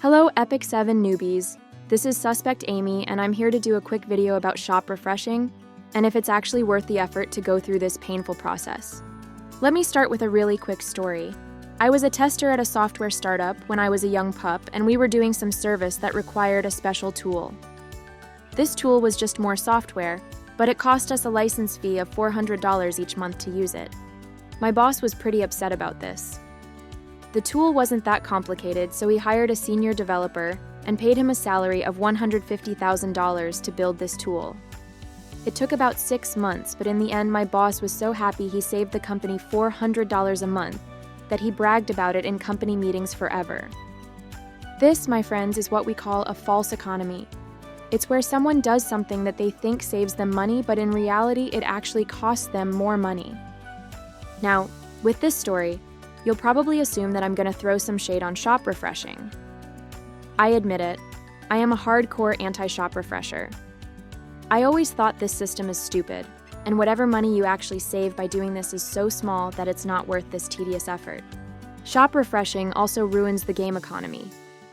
Hello Epic 7 newbies, this is Suspect Amy and I'm here to do a quick video about shop refreshing and if it's actually worth the effort to go through this painful process. Let me start with a really quick story. I was a tester at a software startup when I was a young pup and we were doing some service that required a special tool. This tool was just more software, but it cost us a license fee of $400 each month to use it. My boss was pretty upset about this. The tool wasn't that complicated, so he hired a senior developer and paid him a salary of $150,000 to build this tool. It took about 6 months, but in the end my boss was so happy he saved the company $400 a month that he bragged about it in company meetings forever. This, my friends, is what we call a false economy. It's where someone does something that they think saves them money, but in reality it actually costs them more money. Now, with this story, you'll probably assume that I'm going to throw some shade on shop refreshing. I admit it, I am a hardcore anti-shop refresher. I always thought this system is stupid, and whatever money you actually save by doing this is so small that it's not worth this tedious effort. Shop refreshing also ruins the game economy.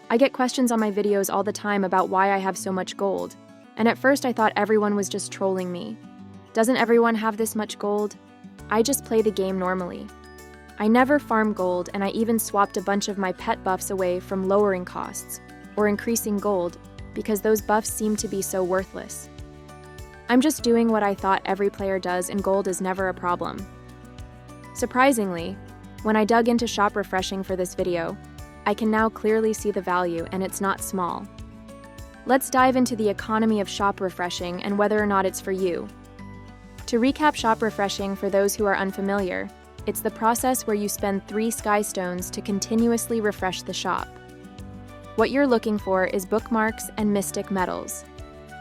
I get questions on my videos all the time about why I have so much gold, and at first I thought everyone was just trolling me. Doesn't everyone have this much gold? I just play the game normally. I never farm gold, and I even swapped a bunch of my pet buffs away from lowering costs or increasing gold because those buffs seem to be so worthless. I'm just doing what I thought every player does, and gold is never a problem. Surprisingly, when I dug into shop refreshing for this video, I can now clearly see the value, and it's not small. Let's dive into the economy of shop refreshing and whether or not it's for you. To recap shop refreshing for those who are unfamiliar, it's the process where you spend 3 sky stones to continuously refresh the shop. What you're looking for is bookmarks and mystic medals.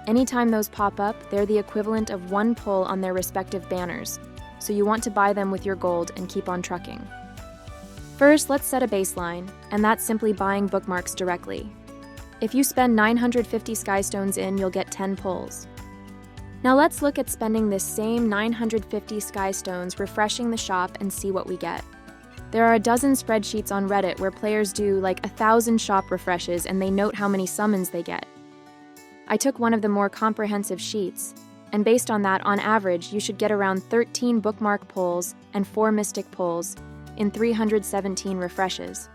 Anytime those pop up, they're the equivalent of 1 pull on their respective banners, so you want to buy them with your gold and keep on trucking. First, let's set a baseline, and that's simply buying bookmarks directly. If you spend 950 sky stones in, you'll get 10 pulls. Now let's look at spending this same 950 sky stones refreshing the shop and see what we get. There are a dozen spreadsheets on Reddit where players do like 1,000 shop refreshes and they note how many summons they get. I took one of the more comprehensive sheets, and based on that, on average, you should get around 13 bookmark pulls and 4 mystic pulls in 317 refreshes.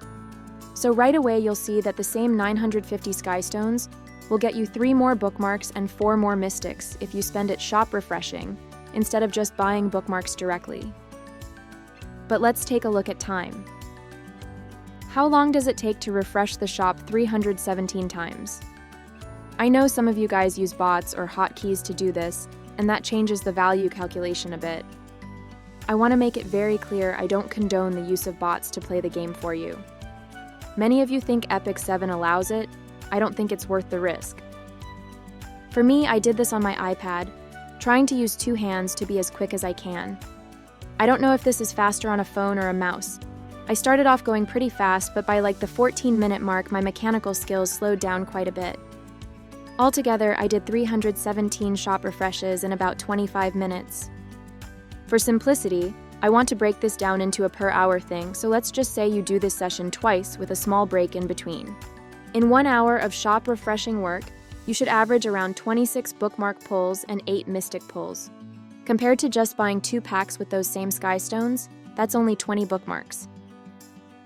So right away you'll see that the same 950 sky stones will get you 3 more bookmarks and 4 more mystics if you spend it shop refreshing instead of just buying bookmarks directly. But let's take a look at time. How long does it take to refresh the shop 317 times? I know some of you guys use bots or hotkeys to do this, and that changes the value calculation a bit. I want to make it very clear I don't condone the use of bots to play the game for you. Many of you think Epic 7 allows it. I don't think it's worth the risk. For me, I did this on my iPad, trying to use 2 hands to be as quick as I can. I don't know if this is faster on a phone or a mouse. I started off going pretty fast, but by like the 14-minute mark, my mechanical skills slowed down quite a bit. Altogether, I did 317 shop refreshes in about 25 minutes. For simplicity, I want to break this down into a per hour thing, so let's just say you do this session twice with a small break in between. In 1 hour of shop refreshing work, you should average around 26 bookmark pulls and 8 mystic pulls. Compared to just buying 2 packs with those same sky stones, that's only 20 bookmarks.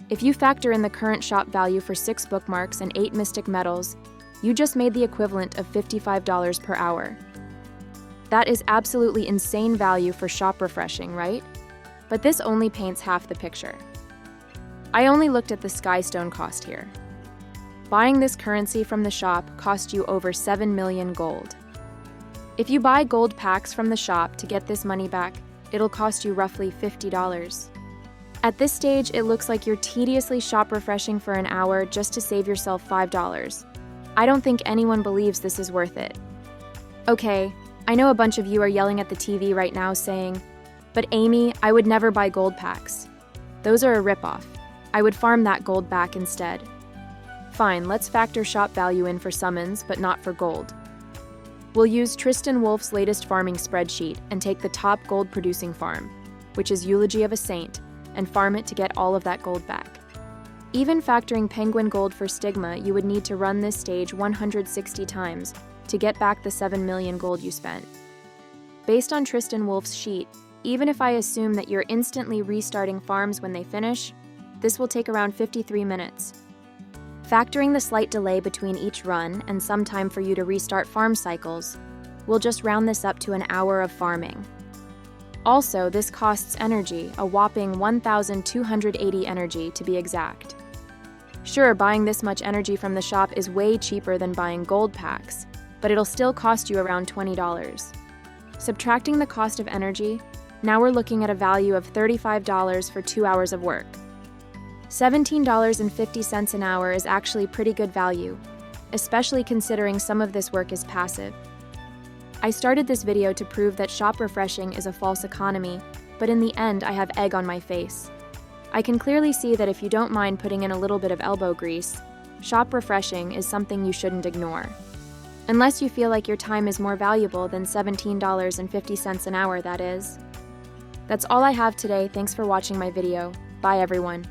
If you factor in the current shop value for 6 bookmarks and 8 mystic medals, you just made the equivalent of $55 per hour. That is absolutely insane value for shop refreshing, right? But this only paints half the picture. I only looked at the sky stone cost here. Buying this currency from the shop cost you over 7 million gold. If you buy gold packs from the shop to get this money back, it'll cost you roughly $50. At this stage, it looks like you're tediously shop refreshing for an hour just to save yourself $5. I don't think anyone believes this is worth it. Okay, I know a bunch of you are yelling at the TV right now saying, "But Amy, I would never buy gold packs. Those are a ripoff. I would farm that gold back instead." Fine, let's factor shop value in for summons, but not for gold. We'll use Tristan Wolf's latest farming spreadsheet and take the top gold producing farm, which is Eulogy of a Saint, and farm it to get all of that gold back. Even factoring penguin gold for stigma, you would need to run this stage 160 times to get back the 7 million gold you spent. Based on Tristan Wolf's sheet, even if I assume that you're instantly restarting farms when they finish, this will take around 53 minutes. Factoring the slight delay between each run and some time for you to restart farm cycles, we'll just round this up to an hour of farming. Also, this costs energy, a whopping 1,280 energy to be exact. Sure, buying this much energy from the shop is way cheaper than buying gold packs, but it'll still cost you around $20. Subtracting the cost of energy, now we're looking at a value of $35 for 2 hours of work. $17.50 an hour is actually pretty good value, especially considering some of this work is passive. I started this video to prove that shop refreshing is a false economy, but in the end I have egg on my face. I can clearly see that if you don't mind putting in a little bit of elbow grease, shop refreshing is something you shouldn't ignore. Unless you feel like your time is more valuable than $17.50 an hour, that is. That's all I have today. Thanks for watching my video. Bye everyone.